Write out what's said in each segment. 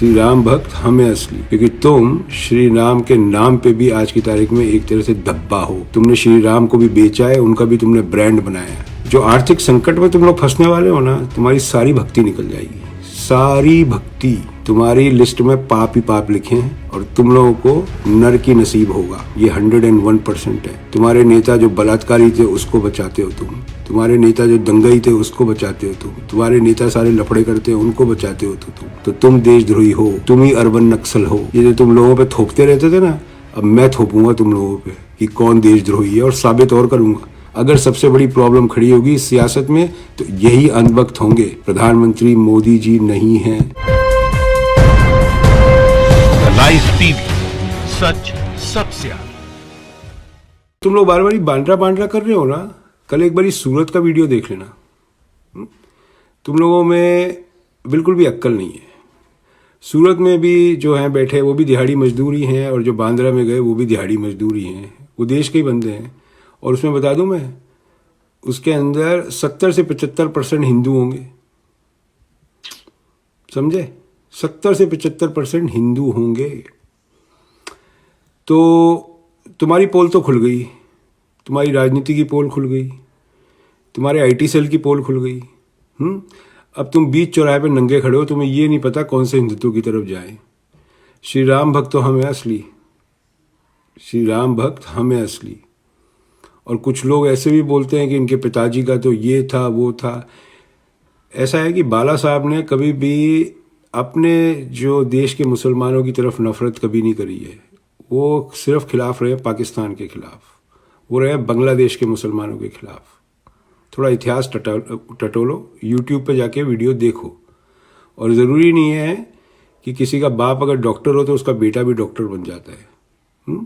श्री राम भक्त हमें असली, क्योंकि तुम श्री राम के नाम पे भी आज की तारीख में एक तरह से धब्बा हो। तुमने श्री राम को भी बेचा है, उनका भी तुमने ब्रांड बनाया है। जो आर्थिक संकट में तुम लोग फंसने वाले हो ना, तुम्हारी सारी भक्ति निकल जाएगी, सारी भक्ति। तुम्हारी लिस्ट में पाप ही पाप लिखे हैं और तुम लोगों को नरक की नसीब होगा। ये 101% है। तुम्हारे नेता जो बलात्कारी थे उसको बचाते हो तुम, तुम्हारे नेता जो दंगई थे उसको बचाते हो तुम, तुम्हारे नेता सारे लफड़े करते हैं उनको बचाते हो तो तुम देशद्रोही हो, तुम ही अर्बन नक्सल हो। ये जो तुम लोगों पे थोपते रहते थे ना, अब मैं थोपूंगा तुम लोगों पे कि कौन देशद्रोही है, और साबित और करूंगा। अगर सबसे बड़ी प्रॉब्लम खड़ी होगी सियासत में तो यही अंधभक्त होंगे। प्रधानमंत्री मोदी जी नहीं हैं। लाइव टीवी, सच सबसे आगे। तुम लोग बार बार बांद्रा बांद्रा कर रहे हो ना, कल एक बारी सूरत का वीडियो देख लेना। तुम लोगों में बिल्कुल भी अक्ल नहीं है। सूरत में भी जो हैं बैठे वो भी दिहाड़ी मजदूर ही हैं, और जो बांद्रा में गए वो भी दिहाड़ी मजदूर ही हैं। वो देश के ही बंदे हैं। और उसमें बता दूं मैं, उसके अंदर 70 से 75% हिंदू होंगे, समझे? 70 से 75% हिंदू होंगे। तो तुम्हारी पोल तो खुल गई, तुम्हारी राजनीति की पोल खुल गई, तुम्हारे आईटी सेल की पोल खुल गई। अब तुम बीच चौराहे पे नंगे खड़े हो, तुम्हें ये नहीं पता कौन से हिंदुत्व की तरफ जाए। श्री राम भक्त तो हमें असली, श्री राम भक्त हमें असली। और कुछ लोग ऐसे भी बोलते हैं कि इनके पिताजी का तो ये था वो था। ऐसा है कि बाला साहब ने कभी भी अपने जो देश के मुसलमानों की तरफ नफरत कभी नहीं करी है। वो सिर्फ खिलाफ रहे पाकिस्तान के खिलाफ, वो रहे बांग्लादेश के मुसलमानों के खिलाफ। थोड़ा इतिहास टटोलो, यूट्यूब पे जाके वीडियो देखो। और ज़रूरी नहीं है कि किसी का बाप अगर डॉक्टर हो तो उसका बेटा भी डॉक्टर बन जाता है।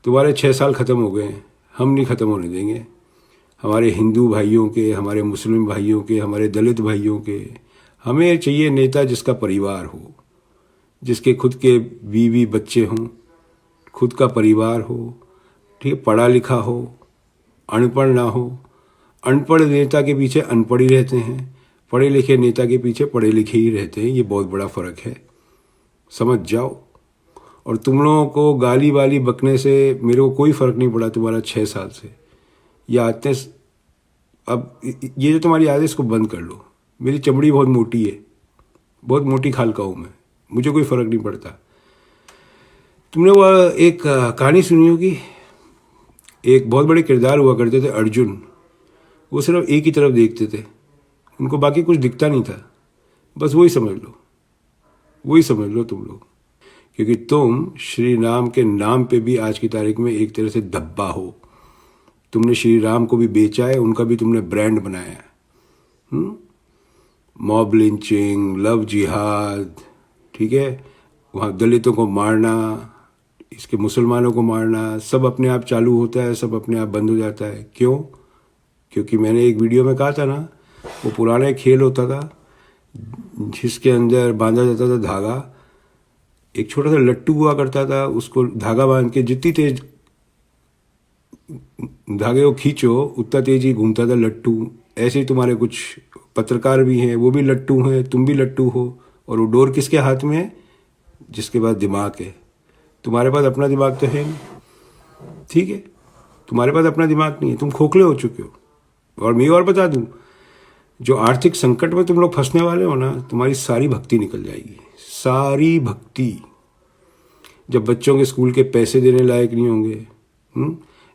तुम्हारे 6 साल ख़त्म हो गए हैं, हम नहीं ख़त्म होने देंगे। हमारे हिंदू भाइयों के, हमारे मुस्लिम भाइयों के, हमारे दलित भाइयों के। हमें चाहिए नेता जिसका परिवार हो, जिसके खुद के बीवी बच्चे हों, खुद का परिवार हो, ठीक है, पढ़ा लिखा हो, अनपढ़ ना हो। अनपढ़ नेता के पीछे अनपढ़ ही रहते हैं, पढ़े लिखे नेता के पीछे पढ़े लिखे ही रहते हैं। ये बहुत बड़ा फ़र्क है, समझ जाओ। और तुम लोगों को गाली वाली बकने से मेरे को कोई फ़र्क नहीं पड़ा तुम्हारा 6 साल से। ये आदतें, अब ये जो तुम्हारी आदत, इसको बंद कर लो। मेरी चमड़ी बहुत मोटी है, बहुत मोटी खाल का हूँ मैं, मुझे कोई फ़र्क नहीं पड़ता। तुमने वो एक कहानी सुनी होगी, एक बहुत बड़े किरदार हुआ करते थे अर्जुन। वो सिर्फ एक ही तरफ देखते थे, उनको बाकी कुछ दिखता नहीं था। बस वही समझ लो, वही समझ लो तुम लोग, क्योंकि तुम श्री राम के नाम पे भी आज की तारीख में एक तरह से धब्बा हो। तुमने श्री राम को भी बेचा है, उनका भी तुमने ब्रांड बनाया है। मॉब लिंचिंग, लव जिहाद, ठीक है, वहाँ दलितों को मारना, इसके मुसलमानों को मारना, सब अपने आप चालू होता है, सब अपने आप बंद हो जाता है। क्यों? क्योंकि मैंने एक वीडियो में कहा था ना, वो पुराना एक खेल होता था जिसके अंदर बांधा जाता था धागा। एक छोटा सा लट्टू हुआ करता था, उसको धागा बांध के जितनी तेज धागे को खींचो उतना तेज ही घूमता था लट्टू। ऐसे ही तुम्हारे कुछ पत्रकार भी हैं, वो भी लट्टू हैं, तुम भी लट्टू हो। और वो डोर किसके हाथ में है? जिसके पास दिमाग है। तुम्हारे पास अपना दिमाग तो है नहीं, ठीक है, तुम्हारे पास अपना दिमाग नहीं है, तुम खोखले हो चुके हो। और मैं और बता दूं, जो आर्थिक संकट में तुम लोग फंसने वाले हो ना, तुम्हारी सारी भक्ति निकल जाएगी, सारी भक्ति। जब बच्चों के स्कूल के पैसे देने लायक नहीं होंगे,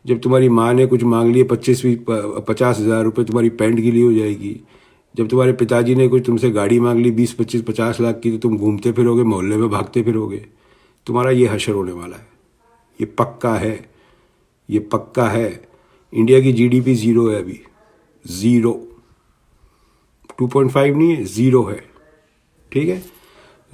जब तुम्हारी माँ ने कुछ मांग लिए 50,000 रुपये, तुम्हारी पैंट गीली हो जाएगी। जब तुम्हारे पिताजी ने कुछ तुमसे गाड़ी मांग ली 20, 25, 50 लाख की, तो तुम घूमते फिरोगे, मोहल्ले में भागते फिरोगे। तुम्हारा ये हशर होने वाला है, ये पक्का है, ये पक्का है। इंडिया की जीडीपी 0 है अभी, 0, 2.5 नहीं है, 0 है, ठीक है।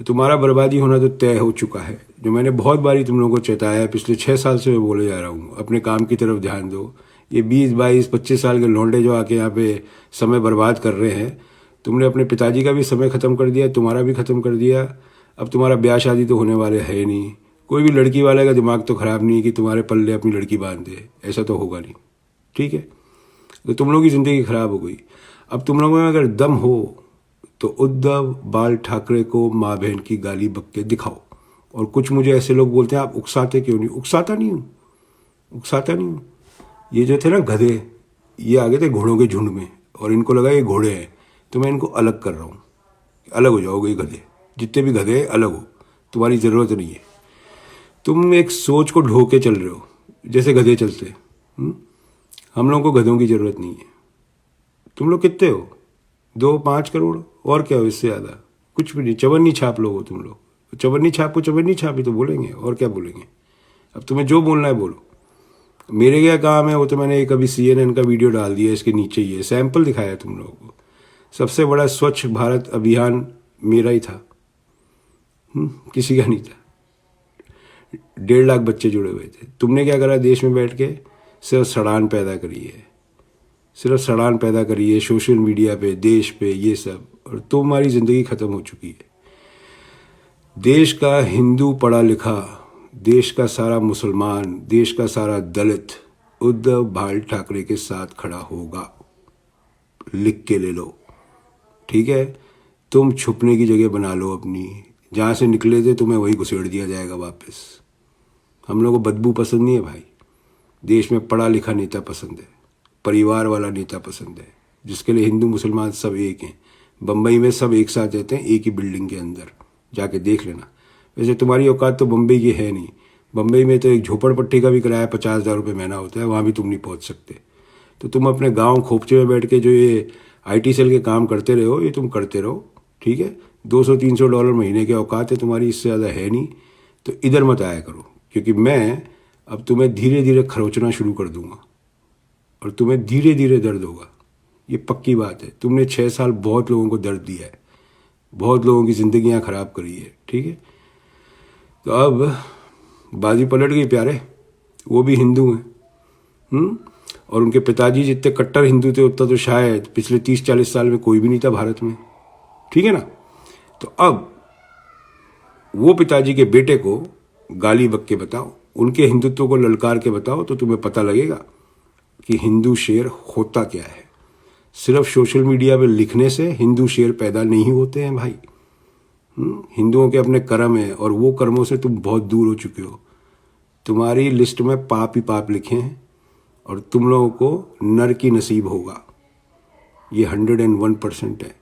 तो तुम्हारा बर्बादी होना तो तय हो चुका है। जो मैंने बहुत बारी तुम लोगों को चेताया है, पिछले 6 साल से मैं बोले जा रहा हूँ, अपने काम की तरफ ध्यान दो। ये 20, 22, 25 साल के लौंडे जो आके यहाँ पे समय बर्बाद कर रहे हैं, तुमने अपने पिताजी का भी समय ख़त्म कर दिया, तुम्हारा भी ख़त्म कर दिया। अब तुम्हारा ब्याह शादी तो होने वाले है नहीं। कोई भी लड़की वाले का दिमाग तो ख़राब नहीं है कि तुम्हारे पल्ले अपनी लड़की बांध दे, ऐसा तो होगा नहीं, ठीक है। तो तुम लोगों की ज़िंदगी ख़राब हो गई। अब तुम लोगों में अगर दम हो तो उद्धव बाल ठाकरे को माँ बहन की गाली बक के दिखाओ। और कुछ मुझे ऐसे लोग बोलते हैं आप उकसाते क्यों नहीं? उकसाता नहीं हूँ, उकसाता नहीं हूँ। ये जो थे ना गधे, ये आ गए थे घोड़ों के झुंड में और इनको लगा ये घोड़े हैं, तो मैं इनको अलग कर रहा हूँ। अलग हो जाओगे गधे, जितने भी गधे हैं अलग हो, तुम्हारी ज़रूरत नहीं है। तुम एक सोच को ढो के चल रहे हो जैसे गधे चलते हैं। हम लोगों को गधों की ज़रूरत नहीं है। तुम लोग कितने हो? 2-5 करोड़, और क्या हो इससे ज़्यादा? कुछ भी नहीं, चवन्नी छाप लोग हो तुम लोग। चवन्नी छाप को चवन्नी छाप ही तो बोलेंगे, और क्या बोलेंगे? अब तुम्हें जो बोलना है बोलो, मेरे क्या काम है वो तो मैंने एक अभी CNN का वीडियो डाल दिया, इसके नीचे ही है, सैंपल दिखाया तुम लोगों को। सबसे बड़ा स्वच्छ भारत अभियान मेरा ही था, किसी का नहीं था। 1.5 लाख बच्चे जुड़े हुए थे। तुमने क्या करा देश में बैठ के? सिर्फ सड़ान पैदा करी है, सिर्फ सड़ान पैदा करी है सोशल मीडिया पे, देश पे, ये सब, और तुम्हारी ज़िंदगी ख़त्म हो चुकी है। देश का हिंदू पढ़ा लिखा, देश का सारा मुसलमान, देश का सारा दलित उद्धव बाल ठाकरे के साथ खड़ा होगा। लिख के ले लो, ठीक है? तुम छुपने की जगह बना लो अपनी, जहाँ से निकले थे तुम्हें वही घुसेड़ दिया जाएगा वापस। हम लोगों को बदबू पसंद नहीं है भाई। देश में पढ़ा लिखा नेता पसंद है, परिवार वाला नेता पसंद है, जिसके लिए हिंदू मुसलमान सब एक हैं। बम्बई में सब एक साथ रहते हैं, एक ही बिल्डिंग के अंदर, जाके देख लेना। वैसे तुम्हारी औकात तो बम्बई की है नहीं। बम्बई में तो एक झोपड़पट्टी का भी किराया 50,000 रुपये महीना होता है, वहाँ भी तुम नहीं पहुँच सकते। तो तुम अपने गांव खोपचे में बैठ के जो ये IT सेल के काम करते रहे हो, ये तुम करते रहो, ठीक है? $200-300 महीने की औकात है तुम्हारी, इससे ज़्यादा है नहीं। तो इधर मत आया करो, क्योंकि मैं अब तुम्हें धीरे धीरे खरोचना शुरू कर दूंगा और तुम्हें धीरे धीरे दर्द होगा। ये पक्की बात है। तुमने 6 साल बहुत लोगों को दर्द दिया है, बहुत लोगों की ज़िंदगियाँ ख़राब करी है, ठीक है? तो अब बाजी पलट गई प्यारे, वो भी हिंदू हैं। और उनके पिताजी जितने कट्टर हिंदू थे उतना तो शायद पिछले 30-40 साल में कोई भी नहीं था भारत में, ठीक है ना? तो अब वो पिताजी के बेटे को गाली बक के बताओ, उनके हिंदुत्व को ललकार के बताओ, तो तुम्हें पता लगेगा कि हिंदू शेर होता क्या है। सिर्फ सोशल मीडिया पे लिखने से हिंदू शेर पैदा नहीं होते हैं भाई। हिंदुओं के अपने कर्म है और वो कर्मों से तुम बहुत दूर हो चुके हो। तुम्हारी लिस्ट में पाप ही पाप लिखे हैं और तुम लोगों को नर की नसीब होगा, ये 101% है।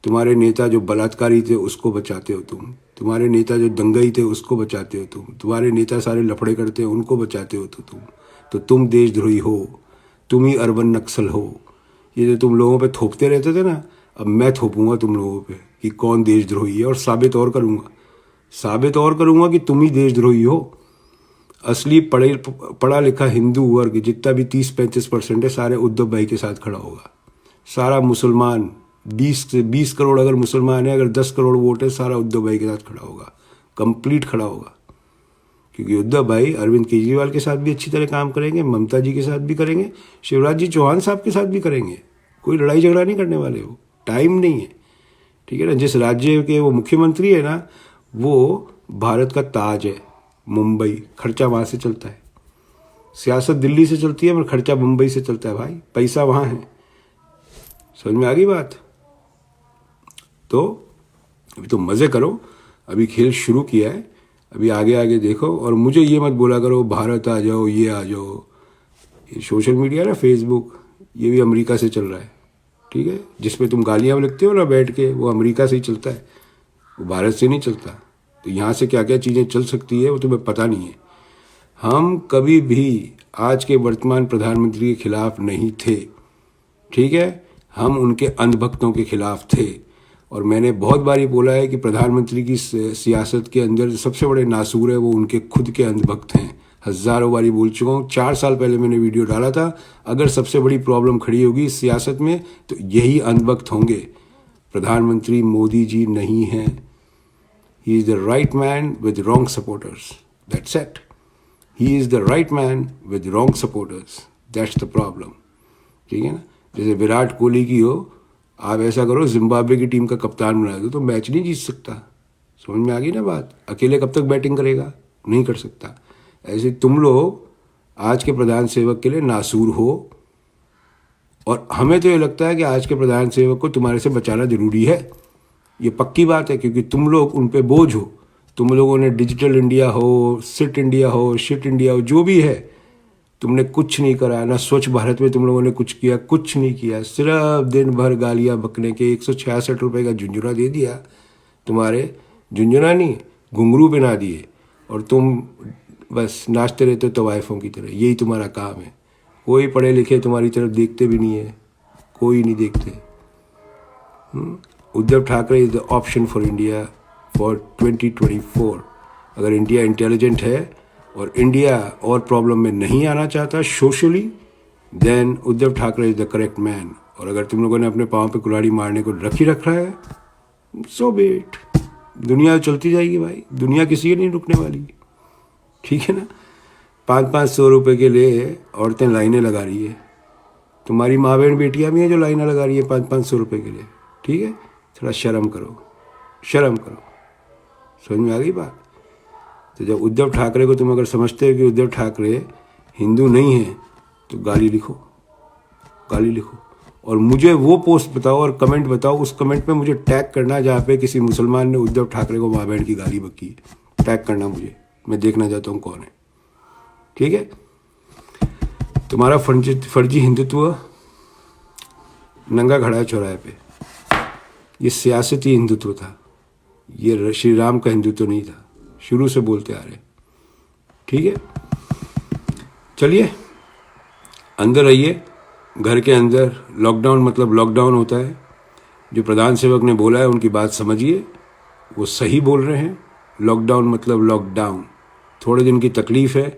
तुम्हारे नेता जो बलात्कारी थे उसको बचाते हो तुम, तुम्हारे नेता जो दंगई थे उसको बचाते हो तुम, तुम्हारे नेता सारे लफड़े करते हैं उनको बचाते हो तो तुम देशद्रोही हो, तुम ही अर्बन नक्सल हो। ये जो तुम लोगों पे थोपते रहते थे ना, अब मैं थोपूंगा तुम लोगों पे कि कौन देशद्रोही है, और साबित और करूंगा कि तुम ही देशद्रोही हो। असली पढ़ा लिखा हिंदू वर्ग जितना भी 30-35% है, सारे उद्धव भाई के साथ खड़ा होगा। सारा मुसलमान 20 करोड़ अगर मुसलमान है, अगर 10 करोड़ वोट है, सारा उद्धव भाई के साथ खड़ा होगा, कंप्लीट खड़ा होगा। क्योंकि उद्धव भाई अरविंद केजरीवाल के साथ भी अच्छी तरह काम करेंगे, ममता जी के साथ भी करेंगे, शिवराज जी चौहान साहब के साथ भी करेंगे। कोई लड़ाई झगड़ा नहीं करने वाले, वो टाइम नहीं है, ठीक है ना? जिस राज्य के वो मुख्यमंत्री है ना, वो भारत का ताज है, मुंबई। खर्चा वहाँ से चलता है, सियासत दिल्ली से चलती है पर खर्चा मुंबई से चलता है भाई, पैसा वहाँ है। समझ में आ गई बात? तो अभी तो मज़े करो, अभी खेल शुरू किया है, अभी आगे आगे देखो। और मुझे ये मत बोला करो भारत आ जाओ, ये आ जाओ। ये सोशल मीडिया ना, फेसबुक, ये भी अमेरिका से चल रहा है, ठीक है? जिसपे तुम गालियाँ लिखते हो ना बैठ के, वो अमेरिका से ही चलता है, वो भारत से नहीं चलता। तो यहाँ से क्या क्या चीज़ें चल सकती है वो तुम्हें पता नहीं है। हम कभी भी आज के वर्तमान प्रधानमंत्री के खिलाफ नहीं थे, ठीक है? हम उनके अंधभक्तों के खिलाफ थे। और मैंने बहुत बारी बोला है कि प्रधानमंत्री की सियासत के अंदर सबसे बड़े नासूर है वो उनके खुद के अंधभक्त हैं। हज़ारों बारी बोल चुका हूँ, 4 साल पहले मैंने वीडियो डाला था। अगर सबसे बड़ी प्रॉब्लम खड़ी होगी इस सियासत में तो यही अंधभक्त होंगे। प्रधानमंत्री मोदी जी नहीं हैं। He is the right man with wrong supporters. That's it. He is the right man with wrong supporters. That's the problem. ठीक है ना? जैसे विराट कोहली की हो, आप ऐसा करो जिम्बाब्वे की टीम का कप्तान बना दो तो मैच नहीं जीत सकता। समझ में आ गई ना बात? अकेले कब तक बैटिंग करेगा? नहीं कर सकता। ऐसे तुम लोग आज के प्रधान सेवक के लिए नासूर हो, और हमें तो ये लगता है कि आज के प्रधान सेवक को तुम्हारे से बचाना जरूरी है। ये पक्की बात है, क्योंकि तुम लोग उन पे बोझ हो। तुम लोगों ने डिजिटल इंडिया हो, सिट इंडिया हो, शिट इंडिया हो, जो भी है, तुमने कुछ नहीं करा। ना स्वच्छ भारत में तुम लोगों ने कुछ किया, कुछ नहीं किया। सिर्फ दिन भर गालियाँ बकने के 166 रुपये का झुंझुना दे दिया। तुम्हारे झुंझुना नहीं, घुंघरू बना दिए, और तुम बस नाचते रहते हो तवाइफों की तरह। यही तुम्हारा काम है। कोई पढ़े लिखे तुम्हारी तरफ देखते भी नहीं है, कोई नहीं देखते। Uddhav Thackeray is the option for India for 2024। अगर इंडिया इंटेलिजेंट है और इंडिया और प्रॉब्लम में नहीं आना चाहता socially, then Uddhav Thackeray is the correct man. और अगर तुम लोगों ने अपने पाँव पे कुल्हाड़ी मारने को रखा है, सो बेट। दुनिया चलती जाएगी भाई, दुनिया किसी की नहीं रुकने वाली, ठीक है ना। 500-500 रुपये के लिए औरतें लाइनें लगा रही है। तुम्हारी माँ बहन बेटियाँ भी हैं जो लाइनें लगा रही है 500-500 रुपये के लिए, ठीक है। थोड़ा शर्म करो, शर्म करो। समझ में आ गई बात। तो जब उद्धव ठाकरे को तुम अगर समझते हो कि उद्धव ठाकरे हिंदू नहीं है, तो गाली लिखो, गाली लिखो। और मुझे वो पोस्ट बताओ और कमेंट बताओ, उस कमेंट में मुझे टैग करना जहाँ पे किसी मुसलमान ने उद्धव ठाकरे को माँ बहन की गाली बकी है। टैग करना मुझे, मैं देखना चाहता हूँ कौन है, ठीक है। तुम्हारा फर्जी हिंदुत्व नंगा खड़ा है चौराहे पे। ये सियासती हिंदुत्व था, ये श्री राम का हिंदुत्व नहीं था। शुरू से बोलते आ रहे, ठीक है। चलिए अंदर रहिए, घर के अंदर। लॉकडाउन मतलब लॉकडाउन होता है। जो प्रधान सेवक ने बोला है उनकी बात समझिए, वो सही बोल रहे हैं। लॉकडाउन मतलब लॉकडाउन। थोड़े दिन की तकलीफ है,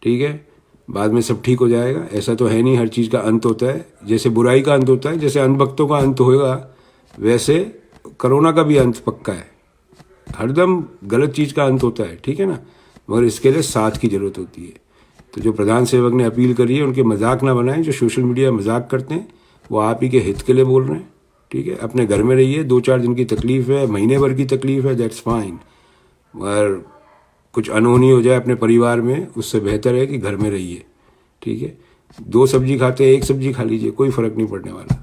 ठीक है, बाद में सब ठीक हो जाएगा। ऐसा तो है नहीं, हर चीज़ का अंत होता है। जैसे बुराई का अंत होता है, जैसे अंधभक्तों का अंत होगा, वैसे कोरोना का भी अंत पक्का है। हरदम गलत चीज़ का अंत होता है, ठीक है ना। मगर इसके लिए साथ की ज़रूरत होती है। तो जो प्रधान सेवक ने अपील करी है, उनके मजाक ना बनाएं। जो सोशल मीडिया मजाक करते हैं वो आप ही के हित के लिए बोल रहे हैं, ठीक है। अपने घर में रहिए। 2-4 दिन की तकलीफ है, महीने भर की तकलीफ है, दैट्स फाइन। मगर कुछ अनहोनी हो जाए अपने परिवार में, उससे बेहतर है कि घर में रहिए, ठीक है। 2 सब्जी खाते हैं, 1 सब्जी खा लीजिए, कोई फ़र्क नहीं पड़ने वाला।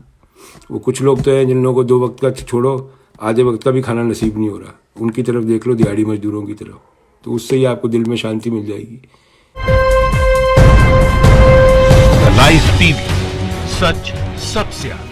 वो कुछ लोग तो हैं जिन लोगों को 2 वक्त का छोड़ो, आधे वक्त का भी खाना नसीब नहीं हो रहा। उनकी तरफ देख लो, दिहाड़ी मजदूरों की तरफ, तो उससे ही आपको दिल में शांति मिल जाएगी। लाइव टीवी, सच सबसे आगे।